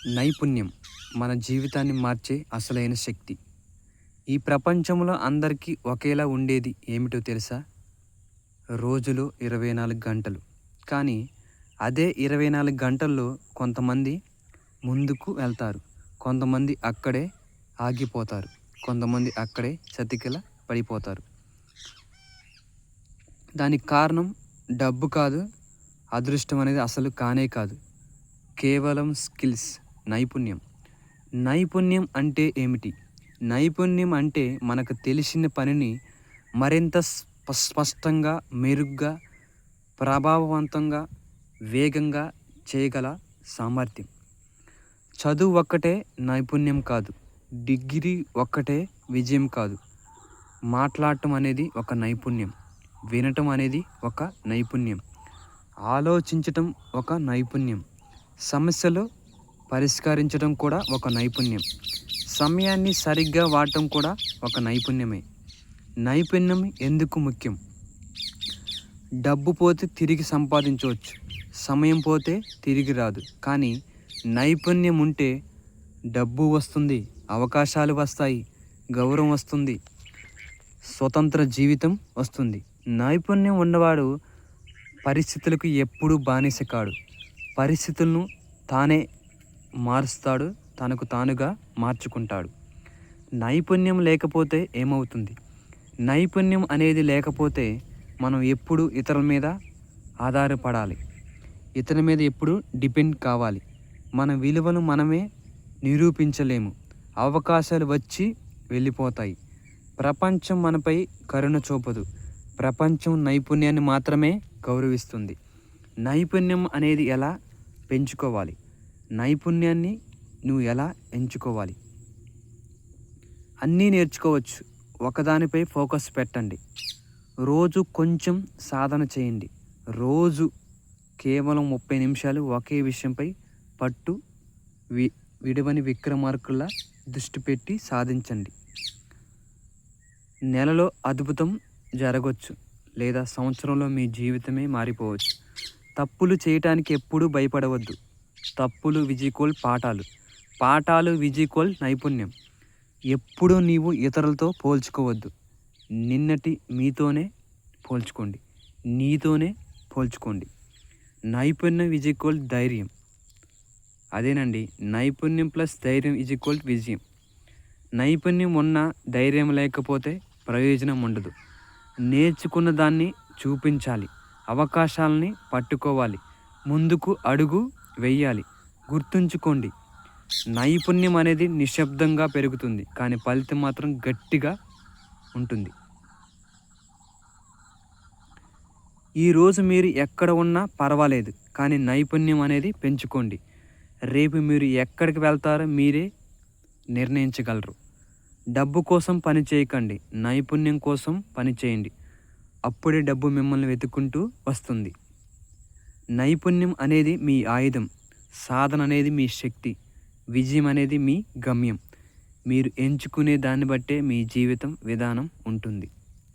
నైపుణ్యం మన జీవితాన్ని మార్చే అసలైన శక్తి. ఈ ప్రపంచంలో అందరికీ ఒకేలా ఉండేది ఏమిటో తెలుసా? రోజులో 24 గంటలు. కానీ అదే 24 గంటల్లో కొంతమంది ముందుకు వెళ్తారు. కొంతమంది అక్కడే ఆగిపోతారు. కొంతమంది అక్కడే చతికిల పడిపోతారు. దానికి కారణం డబ్బు కాదు, అదృష్టం అనేది అసలు కానే కాదు. కేవలం స్కిల్స్, నైపుణ్యం. నైపుణ్యం అంటే ఏమిటి? నైపుణ్యం అంటే మనకు తెలిసిన పనిని మరింత స్పష్టంగా, మెరుగ్గా, ప్రభావవంతంగా, వేగంగా చేయగల సామర్థ్యం. చదువు ఒక్కటే నైపుణ్యం కాదు. డిగ్రీ ఒక్కటే విజయం కాదు. మాట్లాడటం అనేది ఒక నైపుణ్యం. వినటం అనేది ఒక నైపుణ్యం. ఆలోచించటం ఒక నైపుణ్యం. సమస్యలు పరిష్కరించడం కూడా ఒక నైపుణ్యం. సమయాన్ని సరిగ్గా వాడటం కూడా ఒక నైపుణ్యమే. నైపుణ్యం ఎందుకు ముఖ్యం? డబ్బు పోతే తిరిగి సంపాదించవచ్చు, సమయం పోతే తిరిగి రాదు. కానీ నైపుణ్యం ఉంటే డబ్బు వస్తుంది, అవకాశాలు వస్తాయి, గౌరవం వస్తుంది, స్వతంత్ర జీవితం వస్తుంది. నైపుణ్యం ఉన్నవాడు పరిస్థితులకు ఎప్పుడూ బానిస కాడు. పరిస్థితులను తానే మారుస్తాడు, తనకు తానుగా మార్చుకుంటాడు. నైపుణ్యం లేకపోతే ఏమవుతుంది? నైపుణ్యం అనేది లేకపోతే మనం ఎప్పుడు ఇతరుల మీద ఆధారపడాలి, ఇతరుల మీద ఎప్పుడు డిపెండ్ కావాలి. మన విలువను మనమే నిరూపించలేము. అవకాశాలు వచ్చి వెళ్ళిపోతాయి. ప్రపంచం మనపై కరుణ చూపదు. ప్రపంచం నైపుణ్యాన్ని మాత్రమే గౌరవిస్తుంది. నైపుణ్యం అనేది ఎలా పెంచుకోవాలి? నైపుణ్యాన్ని నువ్వు ఎలా ఎంచుకోవాలి? అన్నీ నేర్చుకోవచ్చు. ఒకదానిపై ఫోకస్ పెట్టండి. రోజు కొంచెం సాధన చేయండి. రోజు కేవలం 30 నిమిషాలు ఒకే విషయంపై పట్టు విడవని విక్రమార్కుల్లా దృష్టి పెట్టి సాధించండి. నెలలో అద్భుతం జరగవచ్చు, లేదా సంవత్సరంలో మీ జీవితమే మారిపోవచ్చు. తప్పులు చేయటానికి ఎప్పుడూ భయపడవద్దు. తప్పులు విజికోల్ పాఠాలు, పాఠాలు విజికోల్ నైపుణ్యం. ఎప్పుడూ నీవు ఇతరులతో పోల్చుకోవద్దు. నిన్నటి మీతోనే పోల్చుకోండి, నీతోనే పోల్చుకోండి. నైపుణ్యం విజికోల్ ధైర్యం. అదేనండి, నైపుణ్యం ప్లస్ ధైర్యం ఈక్వల్ విజయం. నైపుణ్యం ఉన్న ధైర్యం లేకపోతే ప్రయోజనం ఉండదు. నేర్చుకున్న దాన్ని చూపించాలి, అవకాశాలని పట్టుకోవాలి, ముందుకు అడుగు వెయ్యాలి. గుర్తుంచుకోండి, నైపుణ్యం అనేది నిశ్శబ్దంగా పెరుగుతుంది, కానీ ఫలితం మాత్రం గట్టిగా ఉంటుంది. ఈరోజు మీరు ఎక్కడ ఉన్నా పర్వాలేదు, కానీ నైపుణ్యం అనేది పెంచుకోండి. రేపు మీరు ఎక్కడికి వెళ్తారో మీరే నిర్ణయించగలరు. డబ్బు కోసం పని చేయకండి, నైపుణ్యం కోసం పని చేయండి. అప్పుడే డబ్బు మిమ్మల్ని వెతుక్కుంటూ వస్తుంది. నైపుణ్యం అనేది మీ ఆయుధం, సాధన అనేది మీ శక్తి, విజయం అనేది మీ గమ్యం. మీరు ఎంచుకునే దాన్ని బట్టే మీ జీవితం విధానం ఉంటుంది.